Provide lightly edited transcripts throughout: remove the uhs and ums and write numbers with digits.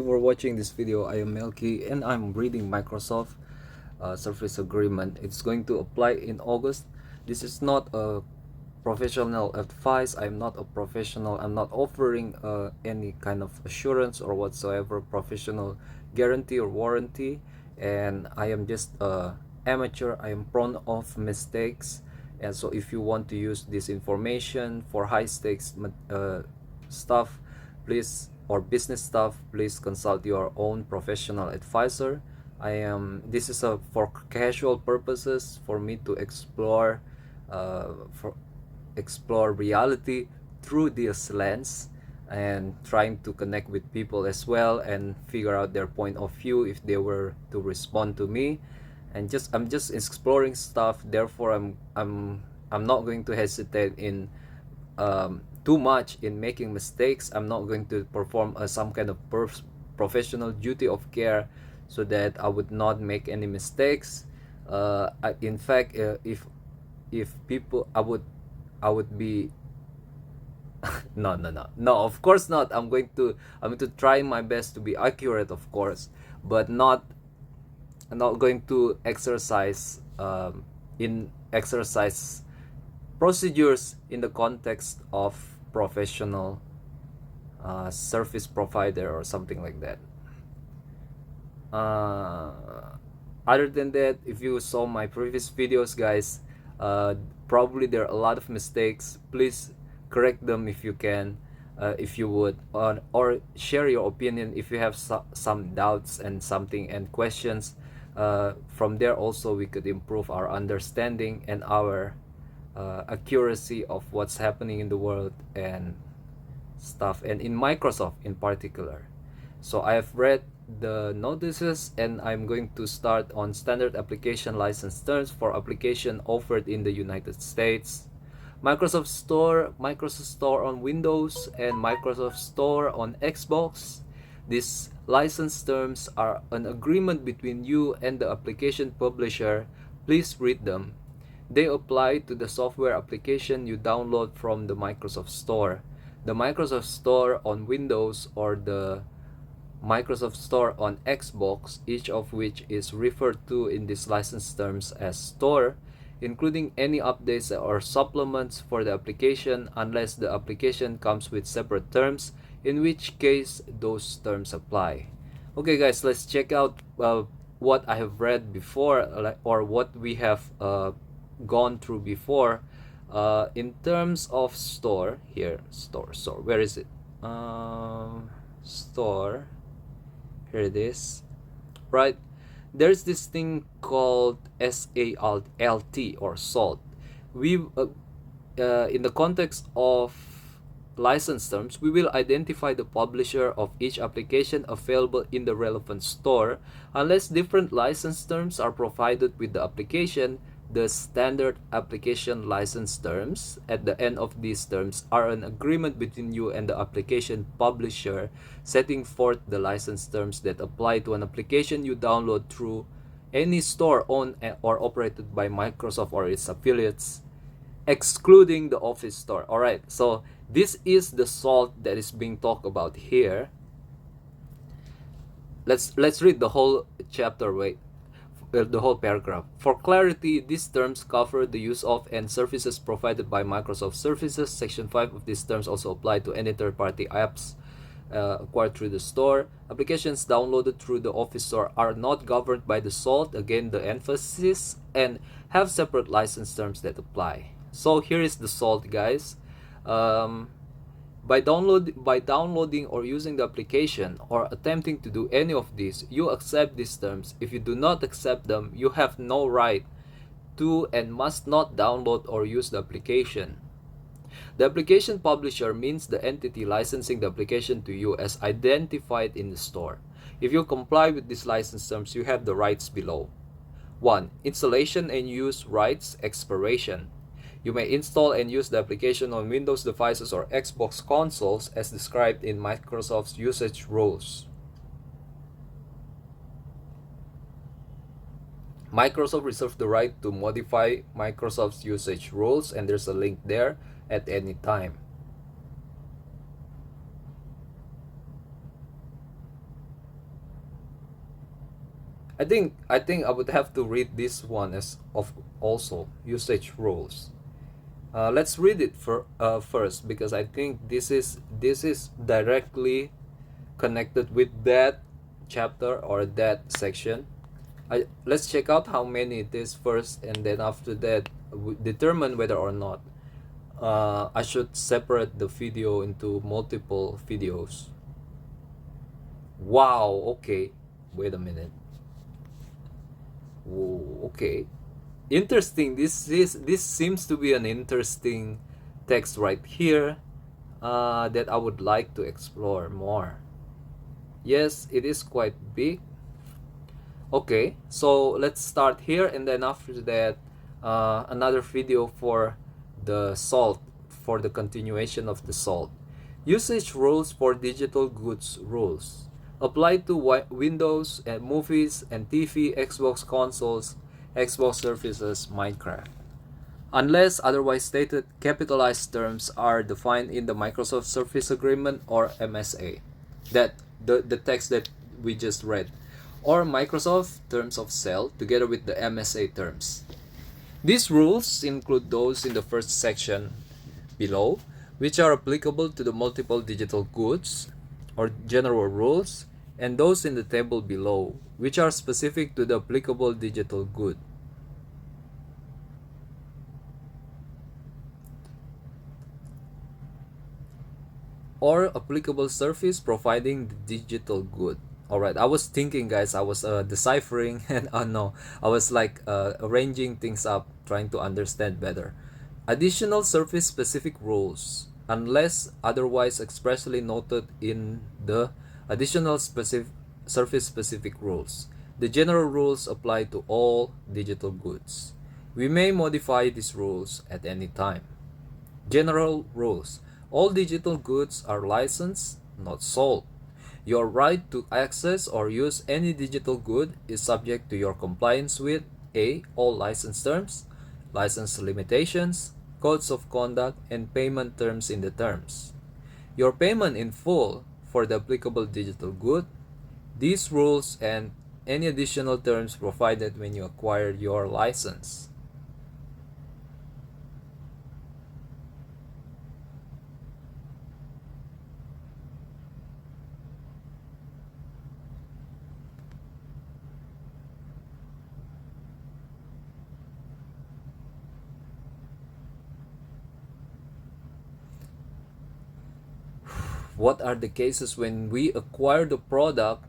for watching this video. I am Melky and I'm reading Microsoft Surface Agreement. It's going to apply in August. This is not a professional advice. I'm not a professional. I'm not offering any kind of assurance or whatsoever professional guarantee or warranty. And I am just amateur. I am prone of mistakes. And so if you want to use this information for high stakes stuff, please, or business stuff, please consult your own professional advisor. This is for casual purposes, for me to explore explore reality through this lens, and trying to connect with people as well and figure out their point of view if they were to respond to me. And I'm just exploring stuff. Therefore I'm not going to hesitate in too much in making mistakes. I'm not going to perform some kind of professional duty of care so that I would not make any mistakes. In fact, if people, I would be no, of course not. I'm going to try my best to be accurate, of course, but I'm not going to exercise exercise procedures in the context of professional service provider or something like that. Other than that, if you saw my previous videos, guys, probably there are a lot of mistakes. Please correct them if you can, if you would, or share your opinion if you have some doubts and questions. From there also we could improve our understanding and our accuracy of what's happening in the world and stuff, and in Microsoft in particular. So I have read the notices and I'm going to start on standard application license terms for application offered in the United States, Microsoft Store on Windows, and Microsoft Store on Xbox. These license terms are an agreement between you and the application publisher. Please read them. They apply to the software application you download from the Microsoft Store, the Microsoft Store on Windows, or the Microsoft Store on Xbox, each of which is referred to in these license terms as Store, including any updates or supplements for the application unless the application comes with separate terms, in which case those terms apply. Okay guys, let's check out what I have read before, or what we have gone through before. In terms of store, here, store, where is it? Store, here it is, right? There's this thing called SALT, or SALT. We in the context of license terms, we will identify the publisher of each application available in the relevant store. Unless different license terms are provided with the application, the standard application license terms at the end of these terms are an agreement between you and the application publisher, setting forth the license terms that apply to an application you download through any store owned or operated by Microsoft or its affiliates, excluding the Office Store. All right, so this is the SALT that is being talked about here. Let's read the whole chapter. The whole paragraph. For clarity, these terms cover the use of and services provided by Microsoft Services. Section 5 of these terms also apply to any third-party apps acquired through the store. Applications downloaded through the Office Store are not governed by the SALT, again the emphasis, and have separate license terms that apply. So here is the SALT, guys. By downloading or using the application or attempting to do any of these, you accept these terms. If you do not accept them, you have no right to and must not download or use the application. The application publisher means the entity licensing the application to you as identified in the store. If you comply with these license terms, you have the rights below. 1. Installation and use rights expiration. You may install and use the application on Windows devices or Xbox consoles as described in Microsoft's usage rules. Microsoft reserves the right to modify Microsoft's usage rules, and there's a link there, at any time. I think I would have to read this one as of also usage rules. Let's read it first, because I think this is directly connected with that chapter or that section. Let's check out how many it is first, and then after that determine whether or not I should separate the video into multiple videos. Wow, okay. Wait a minute. Whoa, okay. Interesting. This seems to be an interesting text right here that I would like to explore more. Yes, it is quite big. Okay, so let's start here, and then after that another video for the salt, for the continuation of the salt. Usage rules for digital goods rules apply to Windows and movies and TV, Xbox consoles, Xbox services, Minecraft. Unless otherwise stated, capitalized terms are defined in the Microsoft Surface Agreement or MSA. That the text that we just read, or Microsoft Terms of Sale together with the MSA terms. These rules include those in the first section below, which are applicable to the multiple digital goods or general rules, and those in the table below, which are specific to the applicable digital good. Or applicable service providing the digital good. All right, I was thinking, guys, I was deciphering and no, I was like arranging things up, trying to understand better. Additional service specific rules, unless otherwise expressly noted in the additional specific service specific rules. The general rules apply to all digital goods. We may modify these rules at any time. General rules. All digital goods are licensed, not sold. Your right to access or use any digital good is subject to your compliance with A. All license terms, license limitations, codes of conduct, and payment terms in the terms. Your payment in full for the applicable digital good. These rules and any additional terms provided when you acquire your license. What are the cases when we acquire the product,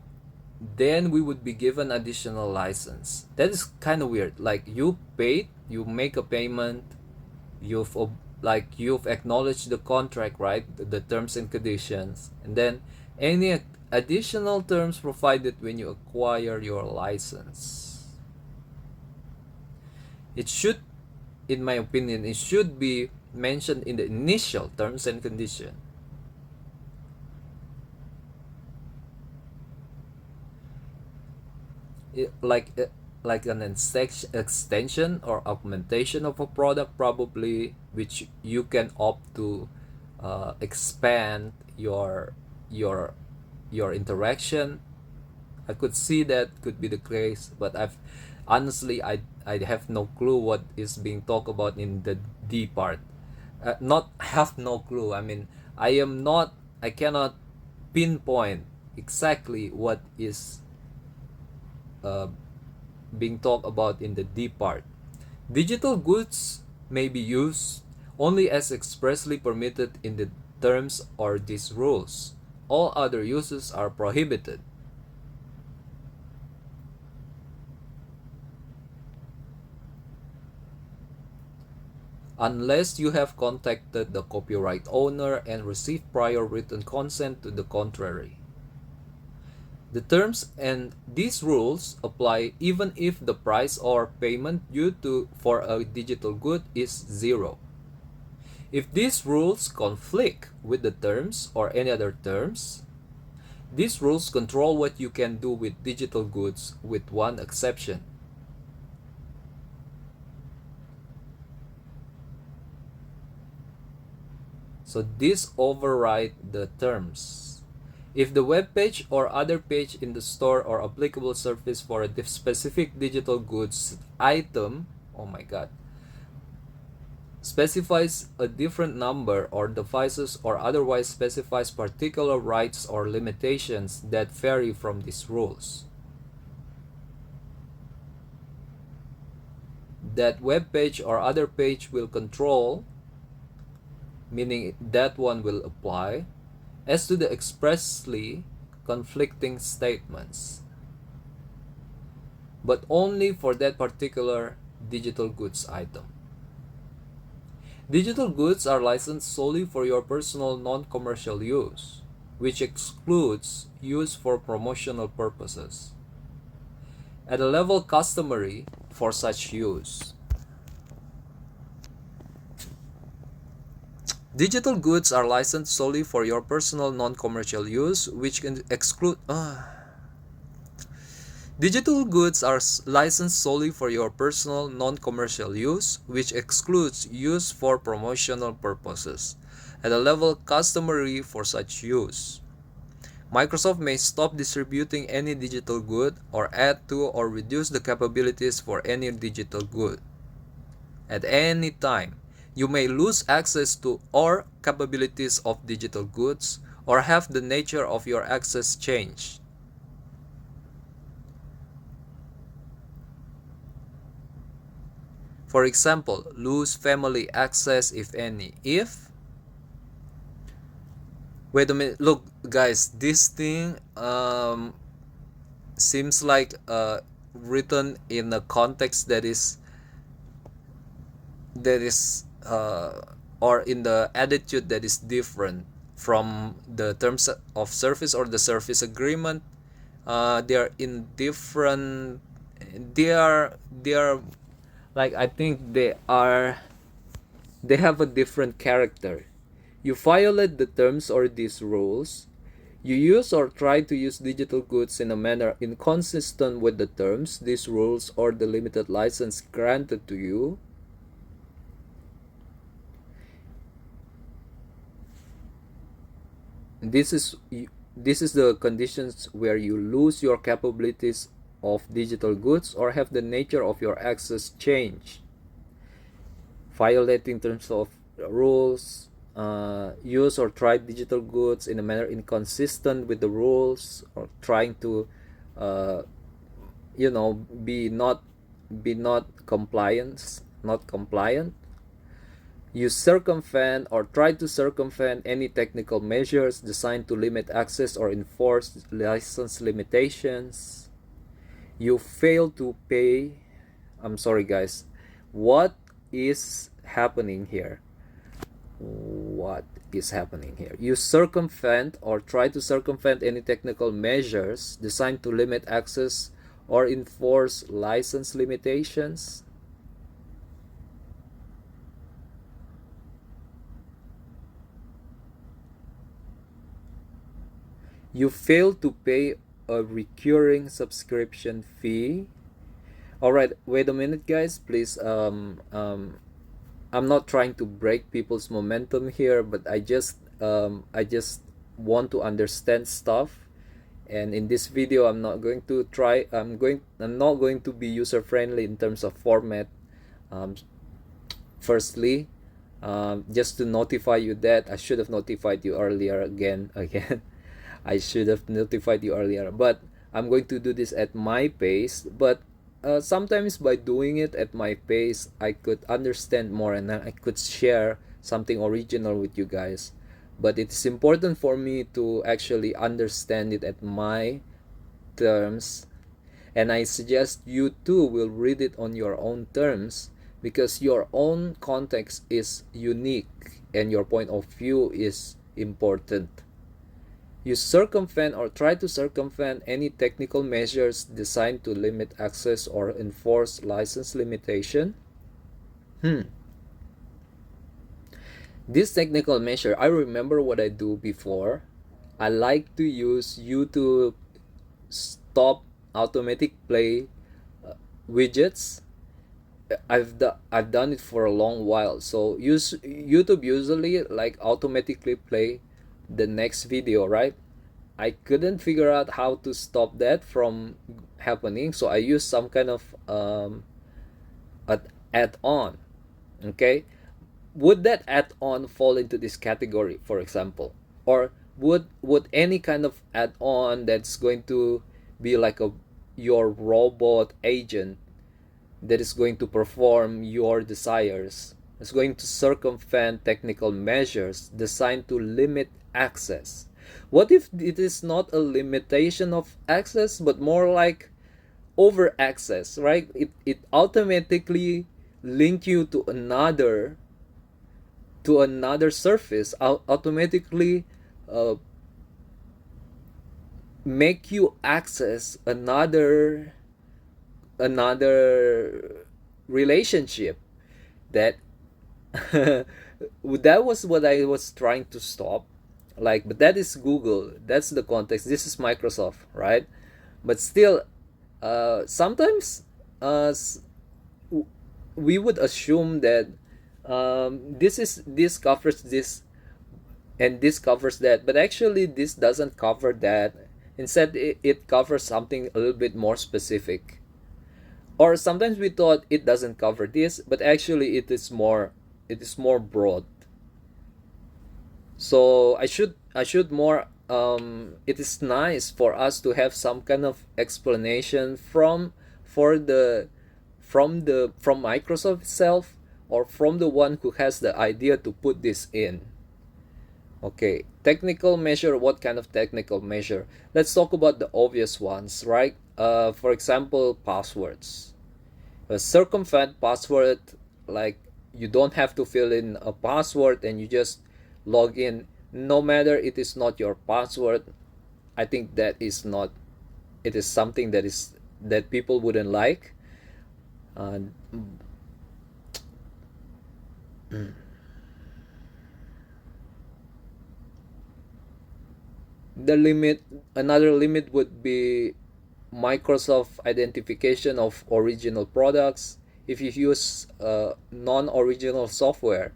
then we would be given additional license? That is kind of weird. Like, you paid, you make a payment, you've you've acknowledged the contract, right, the terms and conditions, and then any additional terms provided when you acquire your license. It should, in my opinion, it should be mentioned in the initial terms and condition. Like an extension or augmentation of a product, probably, which you can opt to expand your interaction. I could see that could be the case, but I have no clue what is being talked about in the D part. Not have no clue. I mean, I cannot pinpoint exactly what is uh, being talked about in the D part. Digital goods may be used only as expressly permitted in the terms or these rules. All other uses are prohibited. Unless you have contacted the copyright owner and received prior written consent to the contrary. The terms and these rules apply even if the price or payment due for a digital good is zero. If these rules conflict with the terms or any other terms, these rules control what you can do with digital goods, with one exception. So these override the terms. If the web page or other page in the store or applicable service for a specific digital goods item, oh my god, specifies a different number or devices or otherwise specifies particular rights or limitations that vary from these rules, that web page or other page will control, meaning that one will apply, as to the expressly conflicting statements, but only for that particular digital goods item. Digital goods are licensed solely for your personal non-commercial use, which excludes use for promotional purposes, at a level customary for such use. Digital goods are licensed solely for your personal non-commercial use, which can exclude... Digital goods are licensed solely for your personal non-commercial use, which excludes use for promotional purposes, at a level customary for such use. Microsoft may stop distributing any digital good or add to or reduce the capabilities for any digital good. At any time, you may lose access to or capabilities of digital goods or have the nature of your access changed. For example, lose family access if any. If, wait a minute, look guys, this thing seems like written in a context that is or in the attitude that is different from the terms of service or the service agreement. They are in different, they are like, I think they have a different character. You violate the terms or these rules, you use or try to use digital goods in a manner inconsistent with the terms, these rules, or the limited license granted to you. This is the conditions where you lose your capabilities of digital goods or have the nature of your access changed. Violating terms of rules, use or try digital goods in a manner inconsistent with the rules, or trying to be not compliant. You circumvent or try to circumvent any technical measures designed to limit access or enforce license limitations. You fail to pay. I'm sorry guys, what is happening here? You circumvent or try to circumvent any technical measures designed to limit access or enforce license limitations. You fail to pay a recurring subscription fee. All right, wait a minute guys, please. I'm not trying to break people's momentum here, but I just want to understand stuff. And in this video, I'm not going to be user friendly in terms of format. Firstly, just to notify you that I should have notified you earlier again. I should have notified you earlier, but I'm going to do this at my pace. But sometimes by doing it at my pace, I could understand more and I could share something original with you guys. But it's important for me to actually understand it at my terms, and I suggest you too will read it on your own terms, because your own context is unique and your point of view is important. You circumvent or try to circumvent any technical measures designed to limit access or enforce license limitation. This technical measure, I remember what I do before. I like to use YouTube stop automatic play widgets. I've done it for a long while. So YouTube usually like automatically play the next video, right? I couldn't figure out how to stop that from happening, so I used some kind of add-on. Okay, would that add-on fall into this category, for example, or would any kind of add-on that's going to be like a your robot agent that is going to perform your desires, is going to circumvent technical measures designed to limit access? What if it is not a limitation of access, but more like over access, right? It automatically link you to another surface, automatically uh, make you access another relationship that that was what I was trying to stop. Like, but that is Google, that's the context, this is Microsoft, right? But still, sometimes uh, we would assume that this covers this and this covers that, but actually this doesn't cover that. Instead, it covers something a little bit more specific. Or sometimes we thought it doesn't cover this, but actually it is more broad. So I should more it is nice for us to have some kind of explanation for the from Microsoft itself, or from the one who has the idea to put this in. Okay, technical measure. What kind of technical measure? Let's talk about the obvious ones, right? For example, passwords. A circumvent password, like you don't have to fill in a password and you just log in, no matter it is not your password. I think that is not. It is something that people wouldn't like. Uh, the limit Another limit would be Microsoft identification of original products. If you use non-original software,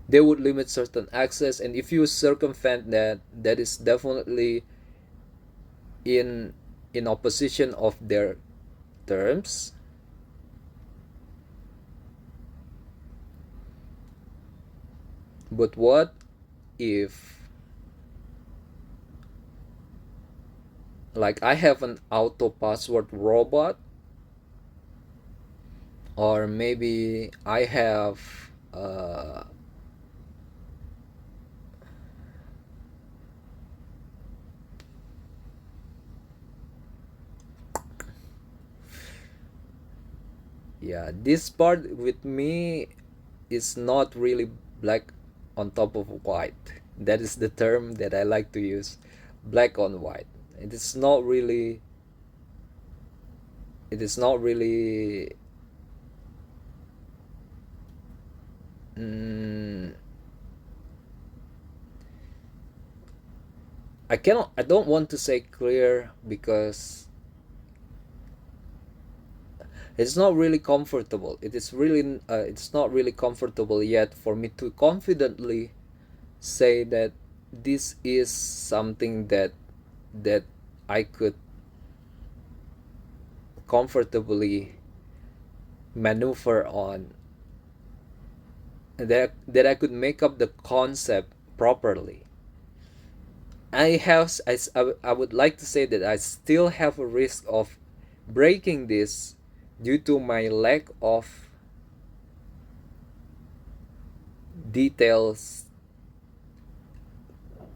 they would limit certain access, and if you circumvent that, that is definitely in opposition of their terms. But what if, like, I have an auto password robot, or maybe I have yeah, this part with me is not really black on top of white. That is the term that I like to use, black on white. It is not really. It is not really. Mm, I cannot. I don't want to say clear because it's not really comfortable. It is really. It's not really comfortable yet for me to confidently say that this is something that I could comfortably maneuver on, that I could make up the concept properly. I would like to say that I still have a risk of breaking this due to my lack of details,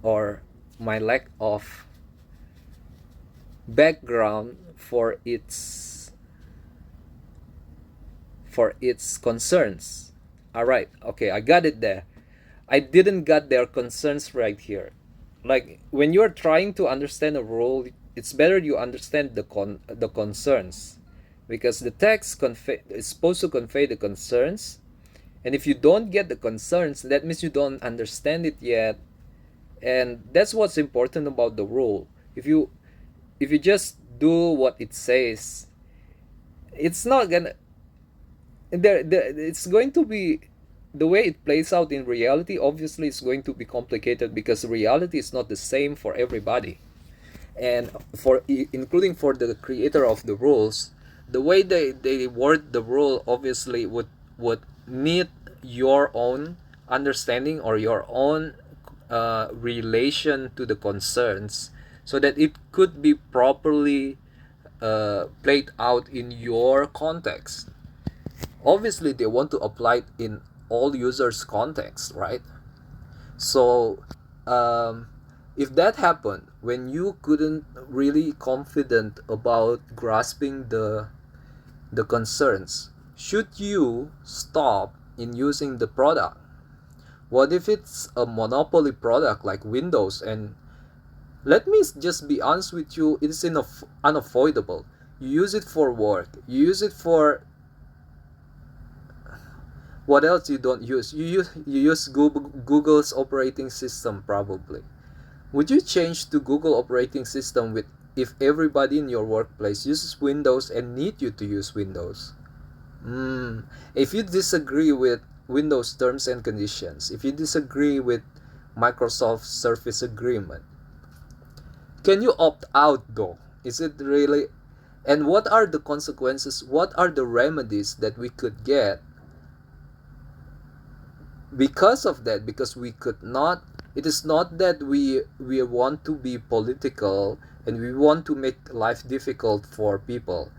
or my lack of background for its concerns. All right, okay, I got it there. I didn't got their concerns right here. Like, when you're trying to understand a rule, it's better you understand the concerns, because the text is supposed to convey the concerns, and if you don't get the concerns, that means you don't understand it yet. And that's what's important about the rule. If you just do what it says, it's not gonna it's going to be the way it plays out in reality, obviously it's going to be complicated because reality is not the same for everybody. And including for the creator of the rules, the way they word the rule obviously would meet your own understanding or your own relation to the concerns, so that it could be properly played out in your context. Obviously they want to apply it in all users context, right? So um, if that happened when you couldn't really confident about grasping the concerns, should you stop in using the product? What if it's a monopoly product like Windows? And let me just be honest with you, it's unavoidable. You use it for work, you use it for what else. You don't use, you use Google's operating system probably. Would you change to Google operating system with if everybody in your workplace uses Windows and need you to use Windows? If you disagree with Windows terms and conditions, if you disagree with Microsoft Surface Agreement, can you opt out though? Is it really? And what are the consequences? What are the remedies that we could get because of that? Because we could not, it is not that we want to be political and we want to make life difficult for people,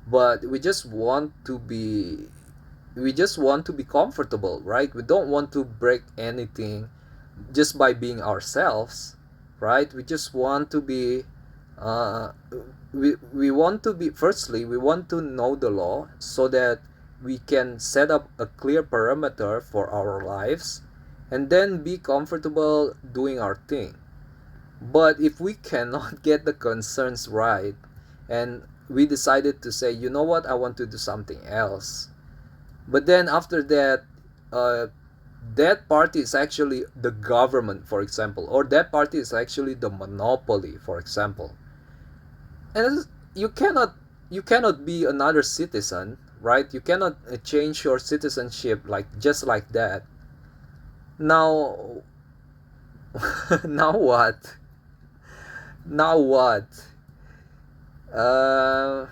but we just want to be comfortable, right? We don't want to break anything just by being ourselves, right? We just want to be uh, we want to be, firstly we want to know the law so that we can set up a clear parameter for our lives and then be comfortable doing our thing. But if we cannot get the concerns right and we decided to say, you know what, I want to do something else, but then after that, uh, that party is actually the government, for example, or that party is actually the monopoly, for example, and you cannot be another citizen, right? You cannot change your citizenship like just like that. Now, now what? Now what? Uh,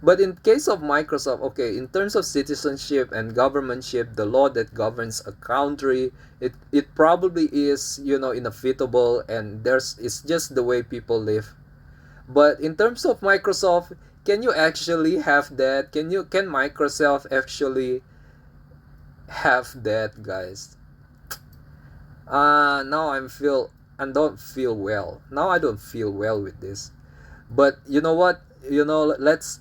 but in case of Microsoft, okay, in terms of citizenship and governmentship, the law that governs a country, it probably is, inevitable, and it's just the way people live. But in terms of Microsoft, can you actually have that? Can Microsoft actually have that, guys? Now I don't feel well. Now I don't feel well with this. But you know what? Let's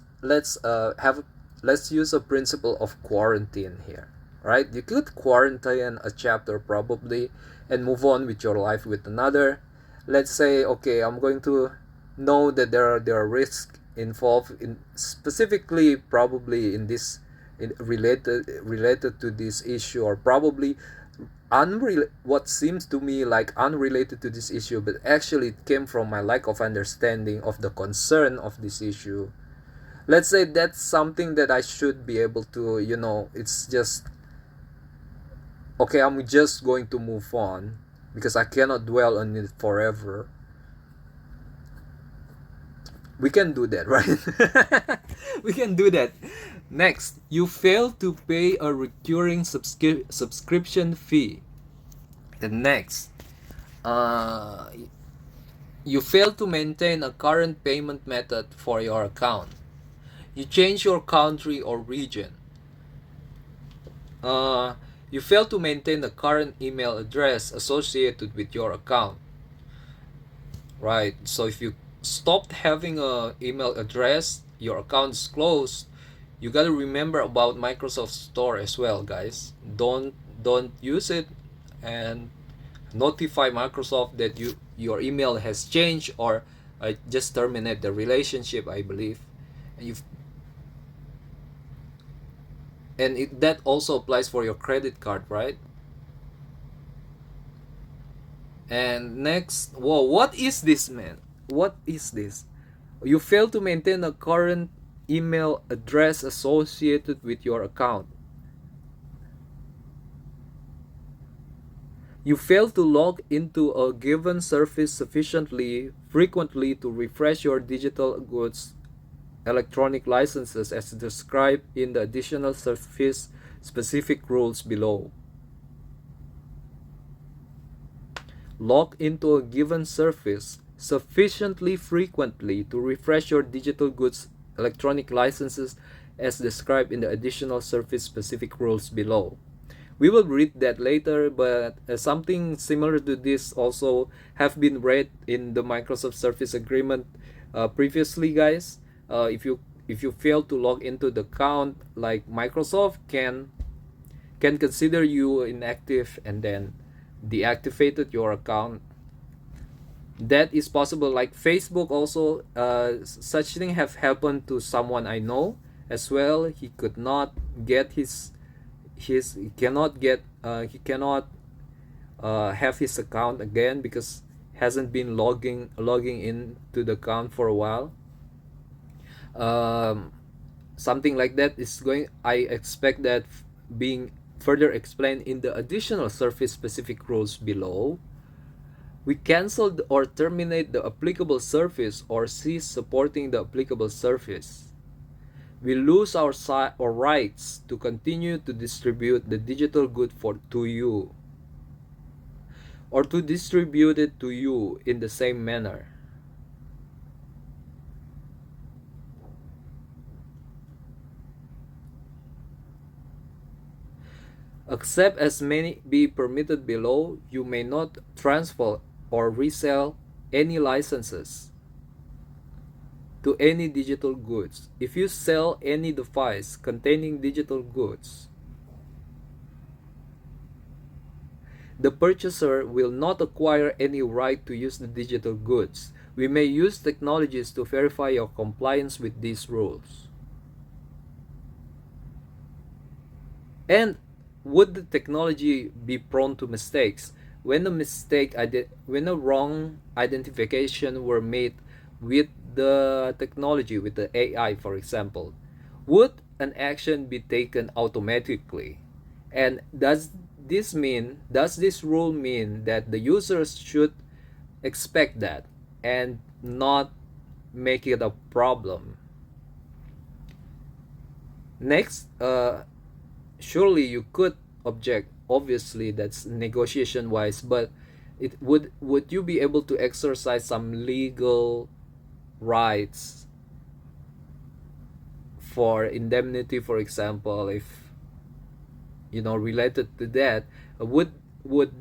use a principle of quarantine here, right? You could quarantine a chapter probably and move on with your life with another. Let's say, okay, I'm going to know that there are risks involved in, specifically probably in this, related to this issue, or probably what seems to me like unrelated to this issue, but actually it came from my lack of understanding of the concern of this issue. Let's say that's something that I should be able to, it's just okay, I'm just going to move on because I cannot dwell on it forever. We can do that, right? We can do that. Next, you fail to pay a recurring subscription fee. The next, uh, you fail to maintain a current payment method for your account. You change your country or region. Uh, you fail to maintain the current email address associated with your account. Right. So if you stopped having a email address, your account is closed. You gotta remember about Microsoft Store as well, guys. Don't use it, and notify Microsoft that your email has changed, or just terminate the relationship, I believe. And you that also applies for your credit card, right? And next, whoa, what is this, man? What is this? You fail to maintain a current email address associated with your account. You fail to log into a given service sufficiently frequently to refresh your digital goods electronic licenses as described in the additional service specific rules below. Log into a given service sufficiently frequently to refresh your digital goods electronic licenses as described in the additional service specific rules below. We will read that later, but something similar to this also have been read in the Microsoft Service Agreement previously, guys. If you fail to log into the account, like Microsoft can consider you inactive and then deactivated your account. That is possible. Like Facebook also, such thing have happened to someone I know as well. He could not get he cannot have his account again because hasn't been logging in to the account for a while. um, Something like that is going, I expect that being further explained in the additional service specific rules below. We cancel or terminate the applicable service or cease supporting the applicable service. We lose our rights to continue to distribute the digital good to you or to distribute it to you in the same manner. Except as may be permitted below, you may not transfer or resell any licenses to any digital goods. If you sell any device containing digital goods, the purchaser will not acquire any right to use the digital goods. We may use technologies to verify your compliance with these rules. And would the technology be prone to mistakes? When a wrong identification were made with the technology, with the AI, for example, would an action be taken automatically? And does this rule mean that the users should expect that and not make it a problem? Next, surely you could object. Obviously, that's negotiation wise, but it would you be able to exercise some legal rights for indemnity, for example, if related to that? Would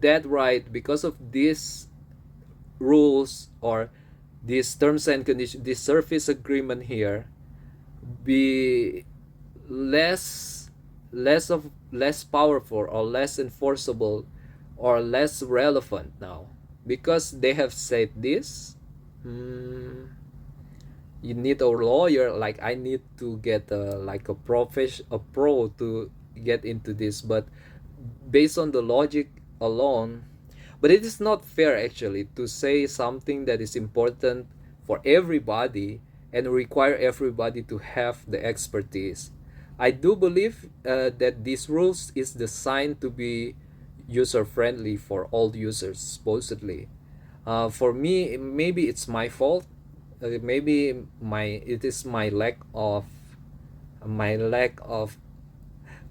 that right, because of these rules or these terms and conditions, this service agreement here, be less powerful or less enforceable or less relevant now because they have said this? You need a lawyer, like I need to get a pro to get into this, but based on the logic alone. But it is not fair actually to say something that is important for everybody and require everybody to have the expertise. I do believe that these rules is designed to be user friendly for all users supposedly. For me, maybe it's my fault. Maybe it is my lack of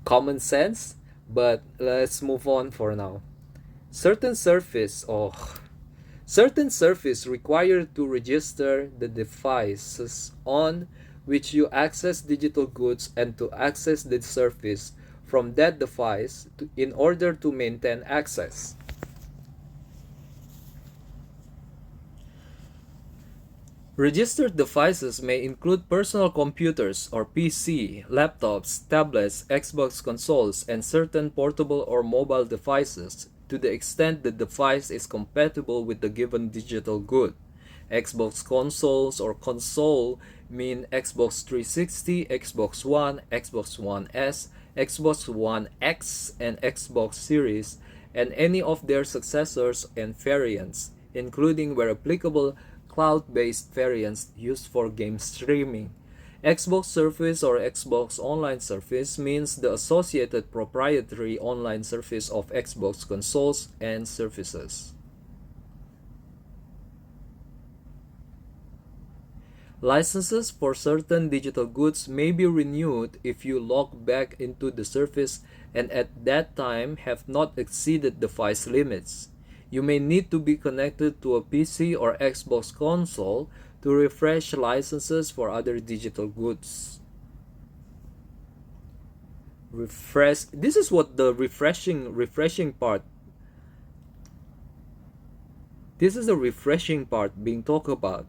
common sense. But let's move on for now. Certain surface oh Certain service require to register the devices on which you access digital goods and to access the service from that device in order to maintain access. Registered devices may include personal computers or PC, laptops, tablets, Xbox consoles, and certain portable or mobile devices to the extent the device is compatible with the given digital good. Xbox consoles or console mean Xbox 360, Xbox One, Xbox One S, Xbox One X, and Xbox Series, and any of their successors and variants, including where applicable cloud-based variants used for game streaming. Xbox Surface or Xbox Online Surface means the associated proprietary online surface of Xbox consoles and surfaces. Licenses for certain digital goods may be renewed if you log back into the Surface and at that time have not exceeded the device limits. You may need to be connected to a PC or Xbox console to refresh licenses for other digital goods. This is what the refreshing part. This is the refreshing part being talked about.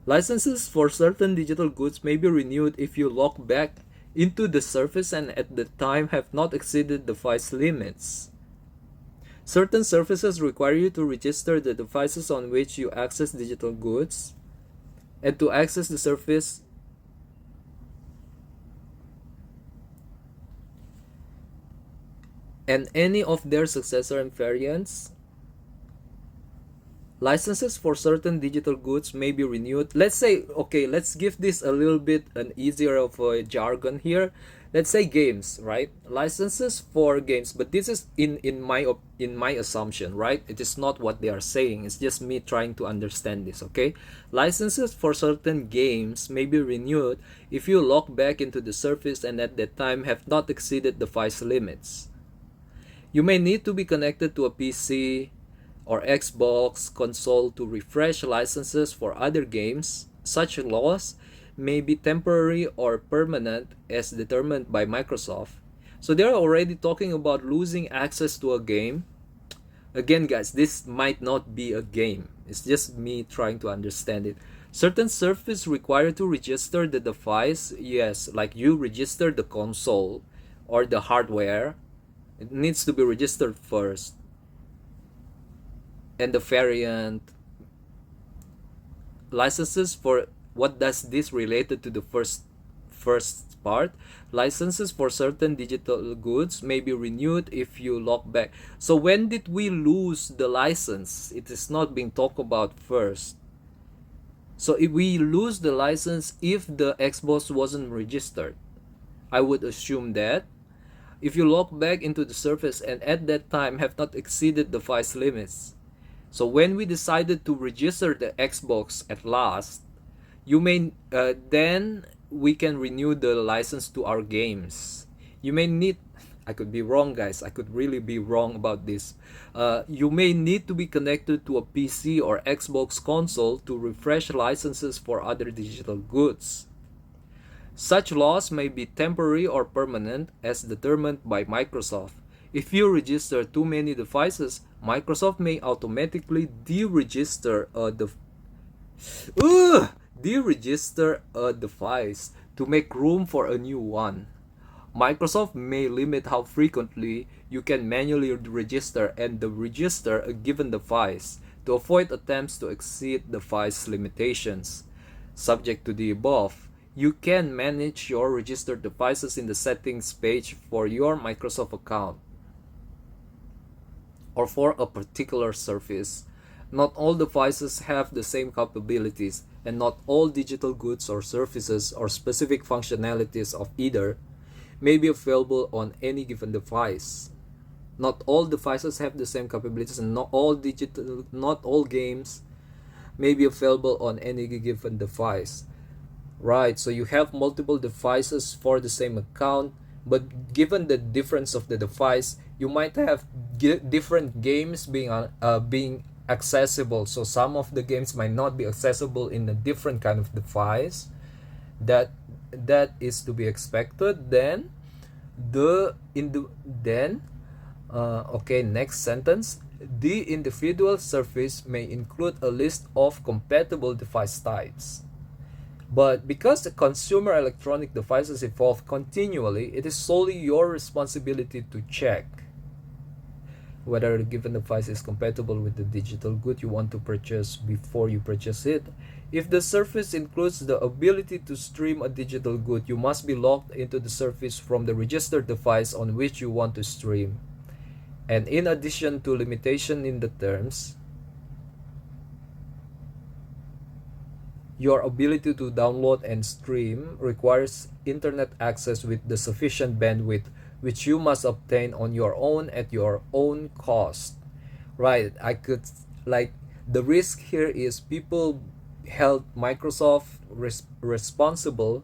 Licenses for certain digital goods may be renewed if you log back into the Surface and at the time have not exceeded the device limits. Certain services require you to register the devices on which you access digital goods, and to access the Surface, and any of their successor and variants. Licenses for certain digital goods may be renewed. Let's say, okay, let's give this a little bit an easier of a jargon here. Let's say games, right? Licenses for games, but this is in my assumption, right? It is not what they are saying. It's just me trying to understand this, okay? Licenses for certain games may be renewed if you log back into the Surface and at that time have not exceeded the device limits. You may need to be connected to a PC or Xbox console to refresh licenses for other games. Such loss may be temporary or permanent as determined by Microsoft. So they're already talking about losing access to a game. Again, guys, this might not be a game. It's just me trying to understand it. Certain services require to register the device. Yes, like you register the console or the hardware. It needs to be registered first. And the variant licenses for what does this related to the first part. Licenses for certain digital goods may be renewed if you log back. So when did we lose the license? It is not being talked about first. So if we lose the license if the Xbox wasn't registered, I would assume that if you log back into the Surface and at that time have not exceeded the device limits. So when we decided to register the Xbox at last, you may then we can renew the license to our games. You may need, I could be wrong, guys. I could really be wrong about this. You may need to be connected to a PC or Xbox console to refresh licenses for other digital goods. Such loss may be temporary or permanent as determined by Microsoft. If you register too many devices, Microsoft may automatically deregister a device to make room for a new one. Microsoft may limit how frequently you can manually register and register a given device to avoid attempts to exceed device limitations. Subject to the above, you can manage your registered devices in the settings page for your Microsoft account or for a particular service. Not all devices have the same capabilities, and not all digital goods or services or specific functionalities of either may be available on any given device. Not all devices have the same capabilities, and not all games may be available on any given device. Right, so you have multiple devices for the same account, but given the difference of the device, you might have different games being accessible. So some of the games might not be accessible in a different kind of device. That is to be expected. Then okay, next sentence. The individual service may include a list of compatible device types. But because the consumer electronic devices evolve continually, it is solely your responsibility to check whether a given device is compatible with the digital good you want to purchase before you purchase it. If the service includes the ability to stream a digital good, you must be logged into the service from the registered device on which you want to stream. And in addition to limitation in the terms, Your ability to download and stream requires internet access with the sufficient bandwidth, which you must obtain on your own at your own cost. Right, I could, like, the risk here is people held Microsoft responsible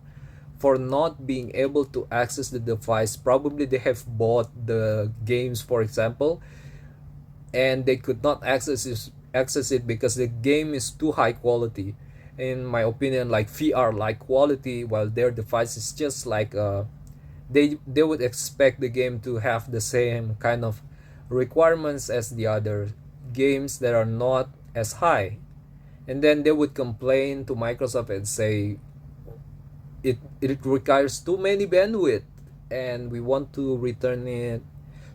for not being able to access the device. Probably they have bought the games, for example, and they could not access it because the game is too high quality, in my opinion, like VR like quality, while their device is just like they would expect the game to have the same kind of requirements as the other games that are not as high, and then they would complain to Microsoft and say it requires too many bandwidth and we want to return it.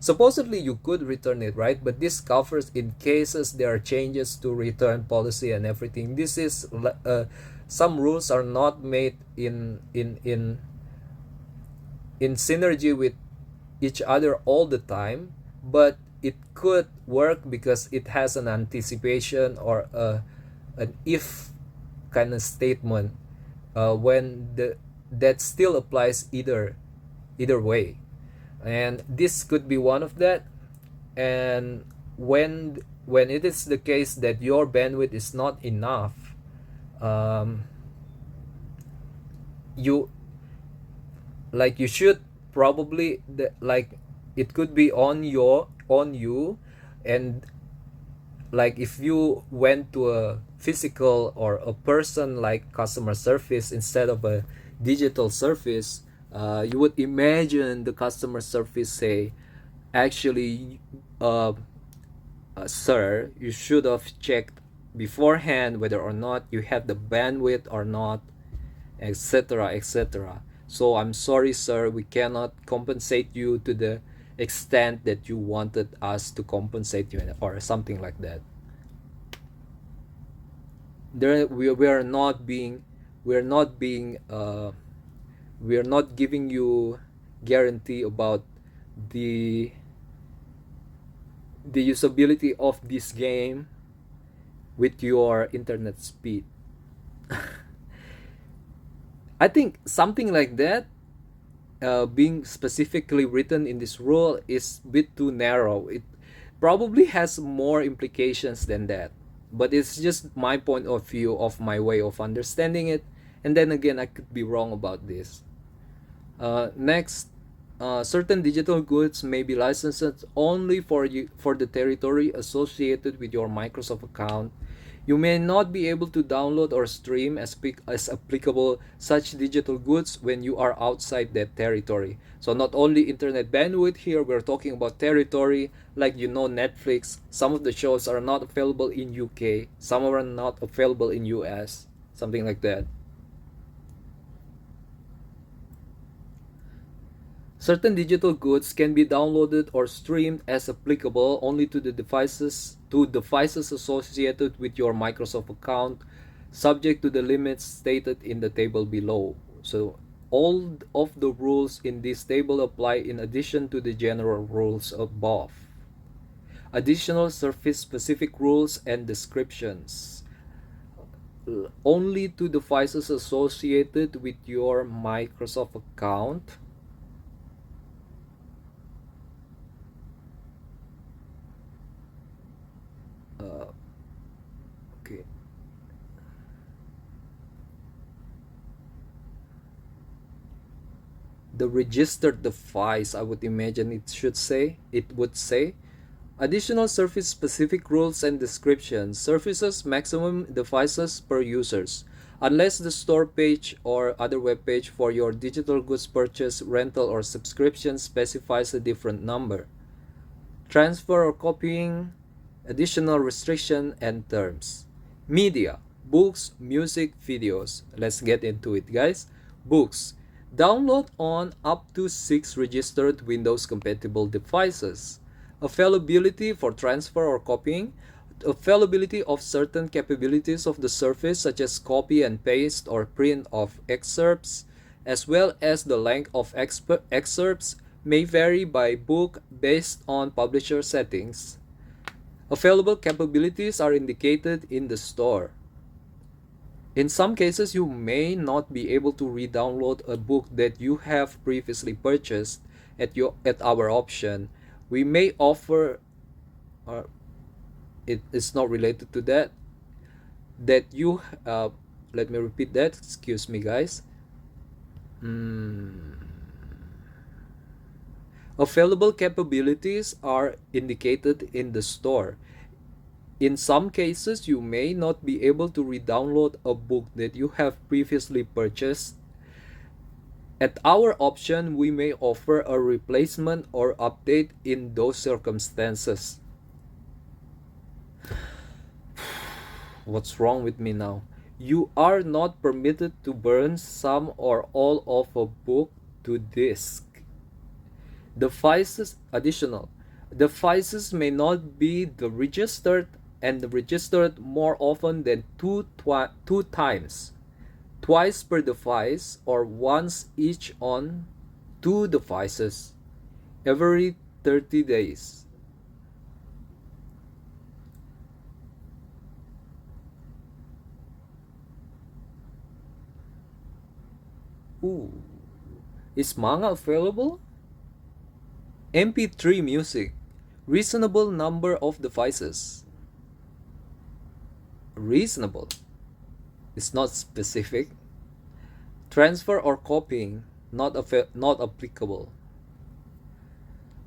Supposedly you could return it, right? But this covers in cases there are changes to return policy and everything. This is some rules are not made in synergy with each other all the time, but it could work because it has an anticipation or an if kind of statement when the that still applies either way, and this could be one of that. And when it is the case that your bandwidth is not enough, um, you you should probably like it could be on you, and like if you went to a physical or a person like customer service instead of a digital service, you would imagine the customer service say, actually, uh, sir, you should have checked beforehand whether or not you have the bandwidth or not, etc., etc. So I'm sorry, sir, we cannot compensate you to the extent that you wanted us to compensate you, or something like that. There, we are not being, we are not being, we are not giving you guarantee about the the usability of this game with your internet speed. I think something like that, being specifically written in this rule, is a bit too narrow. It probably has more implications than that, but it's just my point of view of my way of understanding it. And then again, I could be wrong about this. Next, certain digital goods may be licensed only for the territory associated with your Microsoft account. You may not be able to download or stream as applicable such digital goods when you are outside that territory. So not only internet bandwidth here, we're talking about territory, like Netflix. Some of the shows are not available in UK, some are not available in US, something like that. Certain digital goods can be downloaded or streamed as applicable only to devices associated with your Microsoft account, subject to the limits stated in the table below. So all of the rules in this table apply in addition to the general rules above. Additional surface specific rules and descriptions only to devices associated with your Microsoft account. Okay. The registered device, I would imagine it would say additional service specific rules and descriptions. Services maximum devices per users. Unless the store page or other web page for your digital goods purchase, rental, or subscription specifies a different number. Transfer or copying, additional restriction and terms. Media, books, music, videos. Let's get into it, guys. Books. Download on up to 6 registered Windows compatible devices. Availability for transfer or copying. Availability of certain capabilities of the Surface, such as copy and paste or print of excerpts, as well as the length of excerpts, may vary by book based on publisher settings. Available capabilities are indicated in the store. In some cases, you may not be able to re-download a book that you have previously purchased at our option. We may offer, uh, it is not related to that, that you, let me repeat that, excuse me guys. Hmm. Available capabilities are indicated in the store. In some cases, you may not be able to re-download a book that you have previously purchased. At our option, we may offer a replacement or update in those circumstances. What's wrong with me now? You are not permitted to burn some or all of a book to disk. Devices additional. Devices may not be the registered and registered more often than two times, twice per device or once each on two devices every 30 days. Ooh. Is manga available? MP3 music. Reasonable number of devices. Reasonable. It's not specific. Transfer or copying. Not applicable.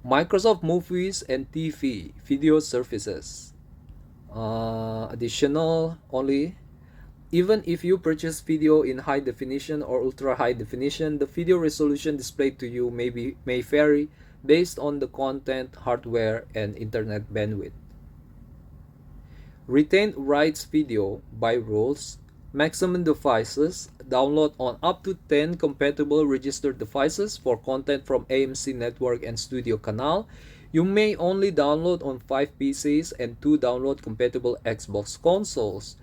Microsoft Movies and TV video services. Additional only. Even if you purchase video in high definition or ultra high definition, the video resolution displayed to you may vary based on the content, hardware, and internet bandwidth. Retained rights video by rules. Maximum devices. Download on up to 10 compatible registered devices for content from AMC Network and Studio Canal. You may only download on 5 PCs and 2 download compatible Xbox consoles.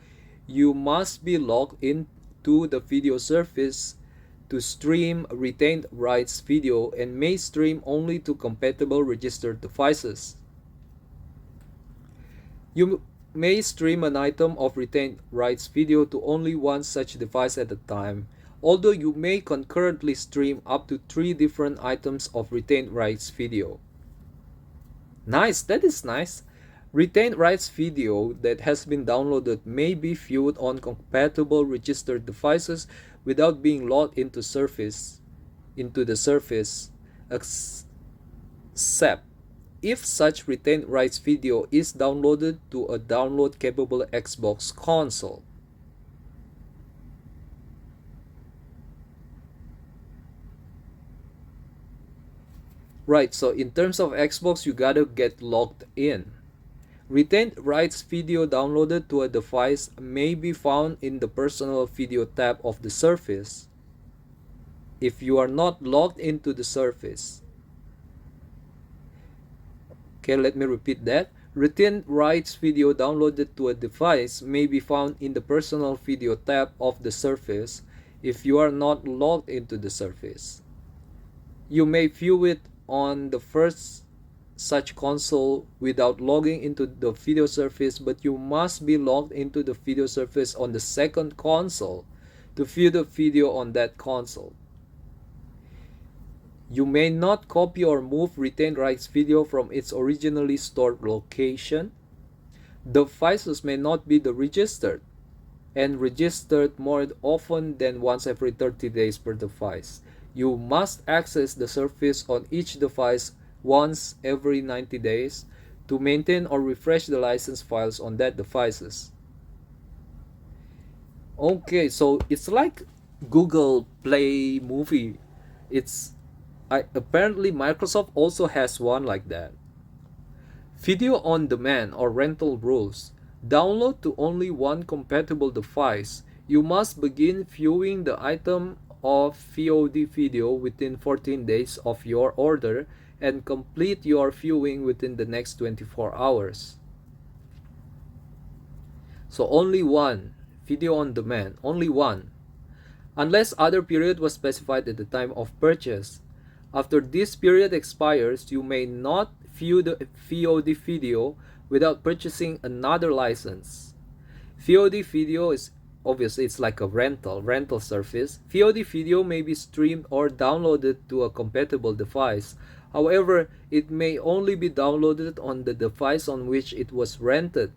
You must be logged into the video service to stream retained rights video and may stream only to compatible registered devices. You may stream an item of retained rights video to only one such device at a time, although you may concurrently stream up to 3 different items of retained rights video. Nice, that is nice. Retained rights video that has been downloaded may be viewed on compatible registered devices without being logged into the service, except if such retained rights video is downloaded to a download capable Xbox console. Right, so in terms of Xbox, you gotta get logged in. Retained rights video downloaded to a device may be found in the personal video tab of the service if you are not logged into the service. Okay, let me repeat that. Retained rights video downloaded to a device may be found in the personal video tab of the service if you are not logged into the service. You may view it on the first such console without logging into the video service, but you must be logged into the video service on the second console to view the video on that console. You may not copy or move retained rights video from its originally stored location. Devices may not be registered and registered more often than once every 30 days per device. You must access the service on each device once every 90 days to maintain or refresh the license files on that devices. Okay, so it's like Google Play Movie. Apparently Microsoft also has one like that. Video on demand or rental rules. Download to only one compatible device. You must begin viewing the item of VOD video within 14 days of your order and complete your viewing within the next 24 hours. So only one. Video on demand. Only one. Unless other period was specified at the time of purchase. After this period expires, you may not view the VOD video without purchasing another license. VOD video is obviously it's like a rental service. VOD video may be streamed or downloaded to a compatible device. However, it may only be downloaded on the device on which it was rented.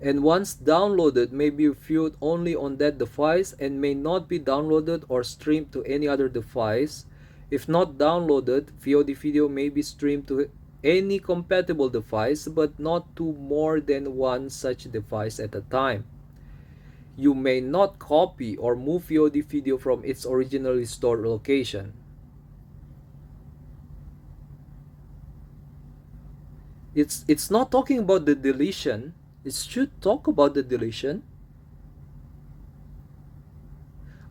And once downloaded may be viewed only on that device and may not be downloaded or streamed to any other device. If not downloaded, VOD video may be streamed to any compatible device but not to more than one such device at a time. You may not copy or move VOD video from its originally stored location. It's not talking about the deletion. It should talk about the deletion.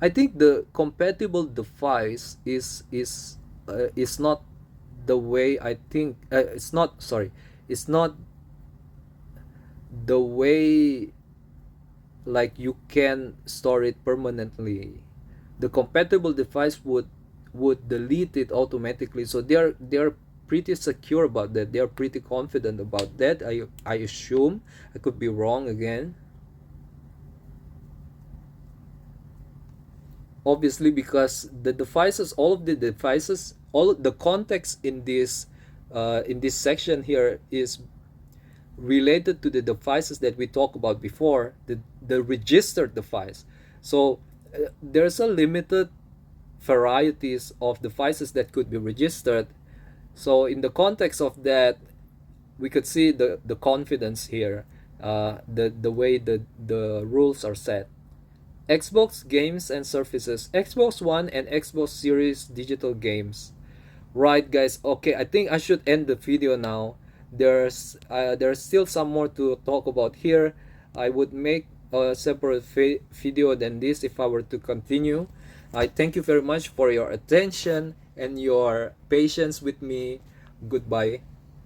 I think the compatible device is not the way I think. It's not, sorry. It's not the way like you can store it permanently. The compatible device would delete it automatically. So they're pretty secure about that. They're pretty confident about that. I assume. I could be wrong again. Obviously, because the devices, all of the devices, all the context in this section here is related to the devices that we talked about before, the registered device. So there's a limited varieties of devices that could be registered. So in the context of that, we could see the confidence here, the way the rules are set. Xbox games and services, Xbox One and Xbox Series digital games. Right, guys. Okay, I think I should end the video now. There's still some more to talk about here. I would make a separate video than this if I were to continue. I thank you very much for your attention and your patience with me. Goodbye.